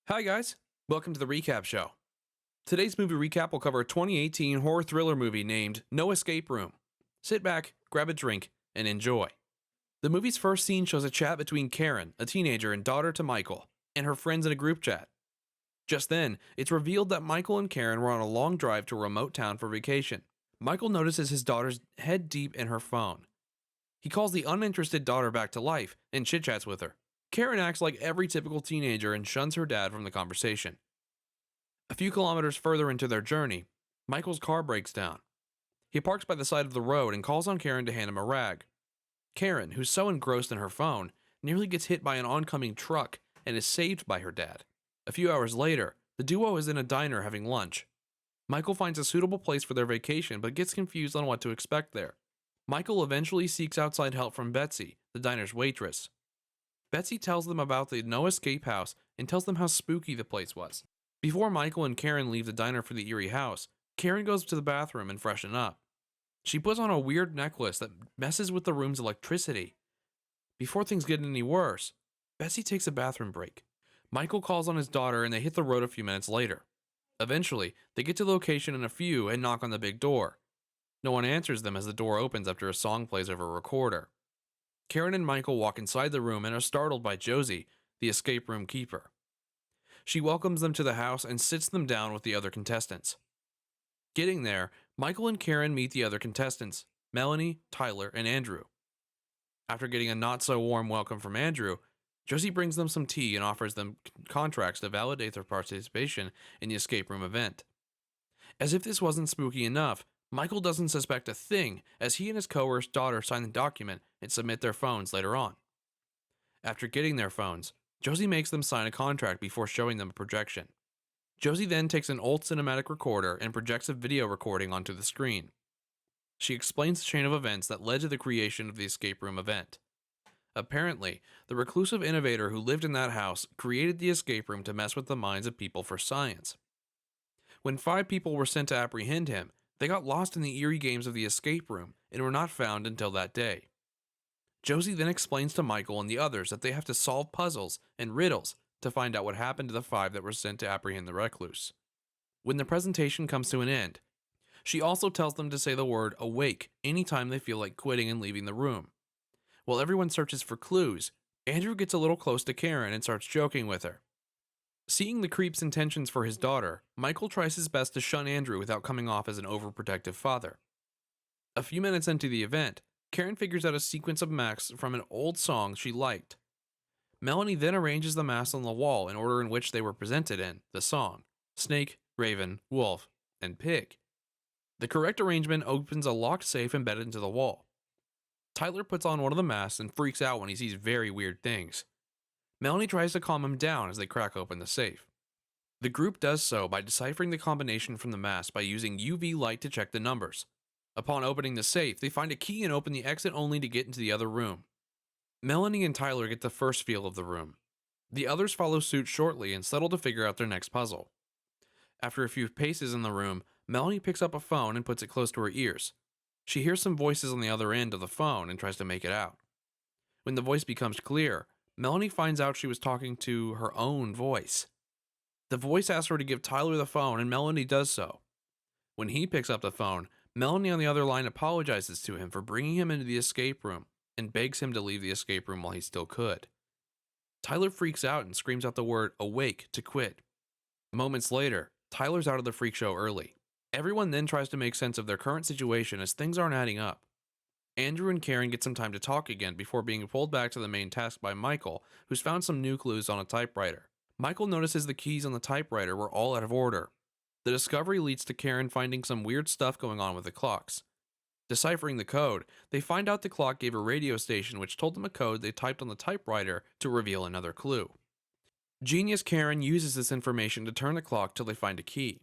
Hi, guys. Welcome to the recap show. Today's movie recap will cover a 2018 horror thriller movie named No Escape Room. Sit back, grab a drink, and enjoy. The movie's first scene shows a chat between Karen, a teenager and daughter to Michael, and her friends in a group chat. Just then, it's revealed that Michael and Karen were on a long drive to a remote town for vacation. Michael notices his daughter's head deep in her phone. He calls the uninterested daughter back to life and chit chats with her. Karen acts like every typical teenager and shuns her dad from the conversation. A few kilometers further into their journey, Michael's car breaks down. He parks by the side of the road and calls on Karen to hand him a rag. Karen, who's so engrossed in her phone, nearly gets hit by an oncoming truck and is saved by her dad. A few hours later, the duo is in a diner having lunch. Michael finds a suitable place for their vacation but gets confused on what to expect there. Michael eventually seeks outside help from Betsy, the diner's waitress. Betsy tells them about the no escape house and tells them how spooky the place was. Before Michael and Karen leave the diner for the eerie house, Karen goes to the bathroom and freshen up. She puts on a weird necklace that messes with the room's electricity. Before things get any worse, Betsy takes a bathroom break. Michael calls on his daughter and they hit the road a few minutes later. Eventually, they get to the location in a few and knock on the big door. No one answers them as the door opens after a song plays over a recorder. Karen and Michael walk inside the room and are startled by Josie, the escape room keeper. She welcomes them to the house and sits them down with the other contestants. Getting there, Michael and Karen meet the other contestants, Melanie, Tyler, and Andrew. After getting a not-so-warm welcome from Andrew, Josie brings them some tea and offers them contracts to validate their participation in the escape room event. As if this wasn't spooky enough, Michael doesn't suspect a thing as he and his coerced daughter sign the document and submit their phones later on. After getting their phones, Josie makes them sign a contract before showing them a projection. Josie then takes an old cinematic recorder and projects a video recording onto the screen. She explains the chain of events that led to the creation of the escape room event. Apparently, the reclusive innovator who lived in that house created the escape room to mess with the minds of people for science. When 5 people were sent to apprehend him, they got lost in the eerie games of the escape room and were not found until that day. Josie then explains to Michael and the others that they have to solve puzzles and riddles to find out what happened to the 5 that were sent to apprehend the recluse. When the presentation comes to an end, she also tells them to say the word awake anytime they feel like quitting and leaving the room. While everyone searches for clues, Andrew gets a little close to Karen and starts joking with her. Seeing the creep's intentions for his daughter, Michael tries his best to shun Andrew without coming off as an overprotective father. A few minutes into the event, Karen figures out a sequence of masks from an old song she liked. Melanie then arranges the masks on the wall in order in which they were presented in the song: snake, raven, wolf, and pig. The correct arrangement opens a locked safe embedded into the wall. Tyler puts on one of the masks and freaks out when he sees very weird things. Melanie tries to calm him down as they crack open the safe. The group does so by deciphering the combination from the mask by using UV light to check the numbers. Upon opening the safe, they find a key and open the exit only to get into the other room. Melanie and Tyler get the first feel of the room. The others follow suit shortly and settle to figure out their next puzzle. After a few paces in the room, Melanie picks up a phone and puts it close to her ears. She hears some voices on the other end of the phone and tries to make it out. When the voice becomes clear, Melanie finds out she was talking to her own voice. The voice asks her to give Tyler the phone and Melanie does so. When he picks up the phone, Melanie on the other line apologizes to him for bringing him into the escape room and begs him to leave the escape room while he still could. Tyler freaks out and screams out the word awake to quit. Moments later, Tyler's out of the freak show early. Everyone then tries to make sense of their current situation as things aren't adding up. Andrew and Karen get some time to talk again before being pulled back to the main task by Michael, who's found some new clues on a typewriter. Michael notices the keys on the typewriter were all out of order. The discovery leads to Karen finding some weird stuff going on with the clocks. Deciphering the code, they find out the clock gave a radio station which told them a code they typed on the typewriter to reveal another clue. Genius Karen uses this information to turn the clock till they find a key.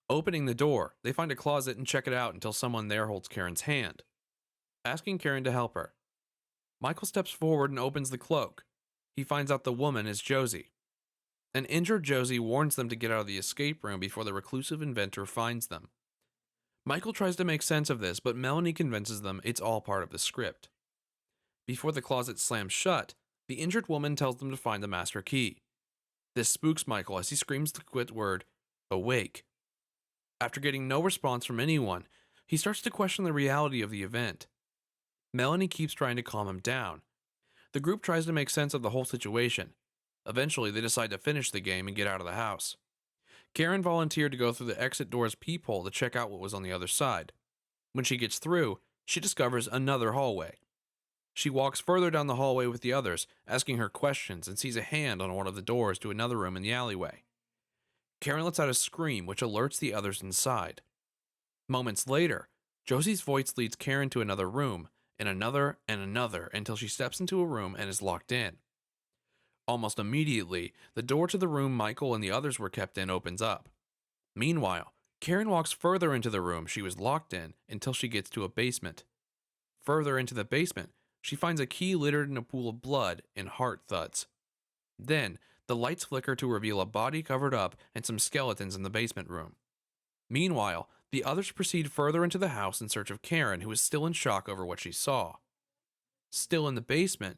Opening the door, they find a closet and check it out until someone there holds Karen's hand, asking Karen to help her. Michael steps forward and opens the cloak. He finds out the woman is Josie. An injured Josie warns them to get out of the escape room before the reclusive inventor finds them. Michael tries to make sense of this, but Melanie convinces them it's all part of the script. Before the closet slams shut, the injured woman tells them to find the master key. This spooks Michael as he screams the quit word, awake. After getting no response from anyone, he starts to question the reality of the event. Melanie keeps trying to calm him down. The group tries to make sense of the whole situation. Eventually, they decide to finish the game and get out of the house. Karen volunteered to go through the exit door's peephole to check out what was on the other side. When she gets through, she discovers another hallway. She walks further down the hallway with the others, asking her questions, and sees a hand on one of the doors to another room in the alleyway. Karen lets out a scream, which alerts the others inside. Moments later, Josie's voice leads Karen to another room, and another, until she steps into a room and is locked in. Almost immediately, the door to the room Michael and the others were kept in opens up. Meanwhile, Karen walks further into the room she was locked in until she gets to a basement. Further into the basement, she finds a key littered in a pool of blood and heart thuds. Then, the lights flicker to reveal a body covered up and some skeletons in the basement room. Meanwhile, the others proceed further into the house in search of Karen, who is still in shock over what she saw. Still in the basement,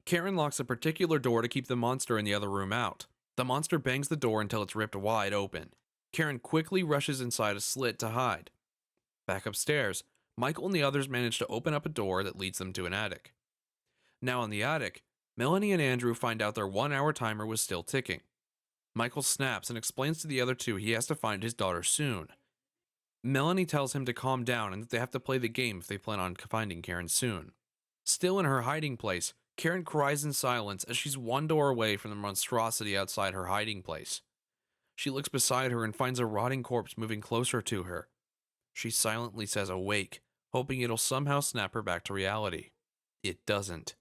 Karen locks a particular door to keep the monster in the other room out. The monster bangs the door until it's ripped wide open. Karen quickly rushes inside a slit to hide. Back upstairs, Michael and the others manage to open up a door that leads them to an attic. Now in the attic, Melanie and Andrew find out their 1-hour timer was still ticking. Michael snaps and explains to the other two he has to find his daughter soon. Melanie tells him to calm down and that they have to play the game if they plan on finding Karen soon. Still in her hiding place, Karen cries in silence as she's one door away from the monstrosity outside her hiding place. She looks beside her and finds a rotting corpse moving closer to her. She silently says awake, hoping it'll somehow snap her back to reality. It doesn't.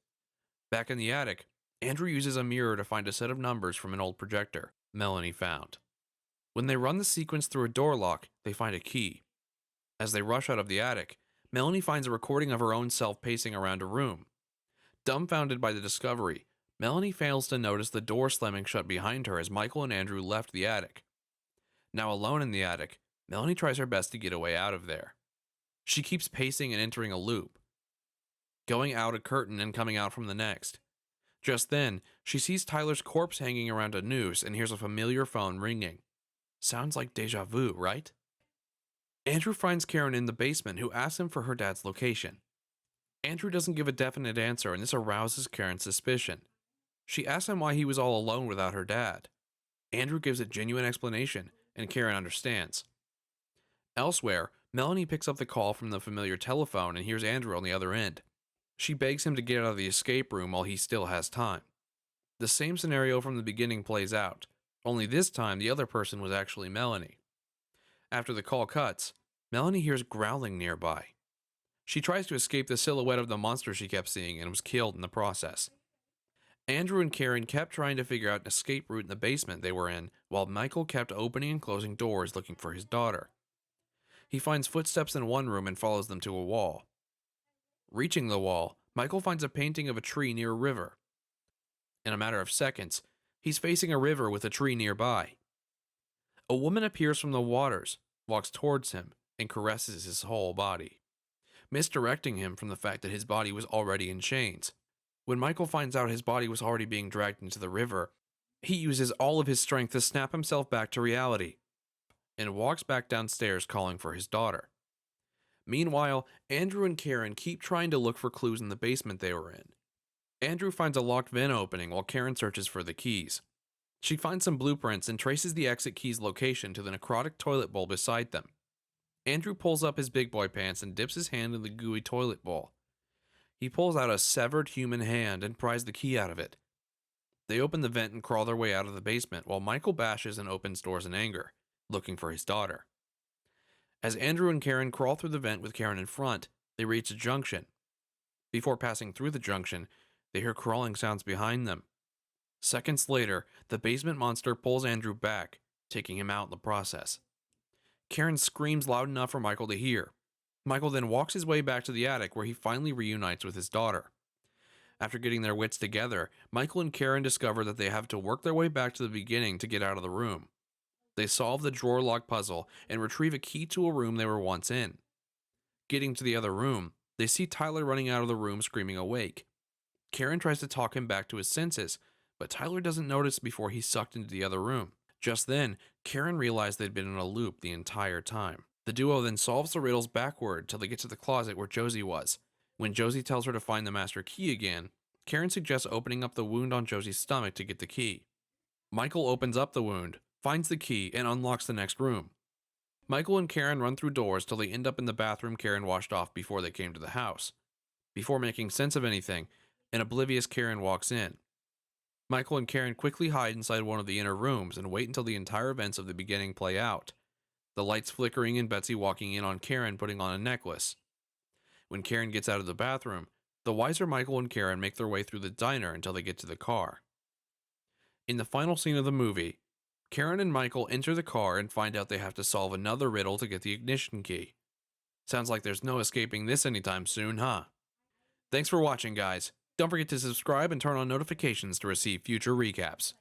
Back in the attic, Andrew uses a mirror to find a set of numbers from an old projector Melanie found. When they run the sequence through a door lock, they find a key. As they rush out of the attic, Melanie finds a recording of her own self pacing around a room. Dumbfounded by the discovery, Melanie fails to notice the door slamming shut behind her as Michael and Andrew left the attic. Now alone in the attic, Melanie tries her best to get away out of there. She keeps pacing and entering a loop, going out a curtain and coming out from the next. Just then, she sees Tyler's corpse hanging around a noose and hears a familiar phone ringing. Sounds like deja vu, right? Andrew finds Karen in the basement, who asks him for her dad's location. Andrew doesn't give a definite answer, and this arouses Karen's suspicion. She asks him why he was all alone without her dad. Andrew gives a genuine explanation, and Karen understands. Elsewhere, Melanie picks up the call from the familiar telephone and hears Andrew on the other end. She begs him to get out of the escape room while he still has time. The same scenario from the beginning plays out, only this time the other person was actually Melanie. After the call cuts, Melanie hears growling nearby. She tries to escape the silhouette of the monster she kept seeing and was killed in the process. Andrew and Karen kept trying to figure out an escape route in the basement they were in, while Michael kept opening and closing doors looking for his daughter. He finds footsteps in one room and follows them to a wall. Reaching the wall, Michael finds a painting of a tree near a river. In a matter of seconds, he's facing a river with a tree nearby. A woman appears from the waters, walks towards him, and caresses his whole body, misdirecting him from the fact that his body was already in chains. When Michael finds out his body was already being dragged into the river, he uses all of his strength to snap himself back to reality, and walks back downstairs calling for his daughter. Meanwhile, Andrew and Karen keep trying to look for clues in the basement they were in. Andrew finds a locked vent opening while Karen searches for the keys. She finds some blueprints and traces the exit key's location to the necrotic toilet bowl beside them. Andrew pulls up his big boy pants and dips his hand in the gooey toilet bowl. He pulls out a severed human hand and pries the key out of it. They open the vent and crawl their way out of the basement while Michael bashes and opens doors in anger, looking for his daughter. As Andrew and Karen crawl through the vent with Karen in front, they reach a junction. Before passing through the junction, they hear crawling sounds behind them. Seconds later, the basement monster pulls Andrew back, taking him out in the process. Karen screams loud enough for Michael to hear. Michael then walks his way back to the attic where he finally reunites with his daughter. After getting their wits together, Michael and Karen discover that they have to work their way back to the beginning to get out of the room. They solve the drawer lock puzzle and retrieve a key to a room they were once in. Getting to the other room, they see Tyler running out of the room screaming awake. Karen tries to talk him back to his senses, but Tyler doesn't notice before he's sucked into the other room. Just then, Karen realized they'd been in a loop the entire time. The duo then solves the riddles backward till they get to the closet where Josie was. When Josie tells her to find the master key again, Karen suggests opening up the wound on Josie's stomach to get the key. Michael opens up the wound, finds the key, and unlocks the next room. Michael and Karen run through doors till they end up in the bathroom Karen washed off before they came to the house. Before making sense of anything, an oblivious Karen walks in. Michael and Karen quickly hide inside one of the inner rooms and wait until the entire events of the beginning play out. The lights flickering and Betsy walking in on Karen putting on a necklace. When Karen gets out of the bathroom, the wiser Michael and Karen make their way through the diner until they get to the car. In the final scene of the movie, Karen and Michael enter the car and find out they have to solve another riddle to get the ignition key. Sounds like there's no escaping this anytime soon, huh? Thanks for watching, guys. Don't forget to subscribe and turn on notifications to receive future recaps.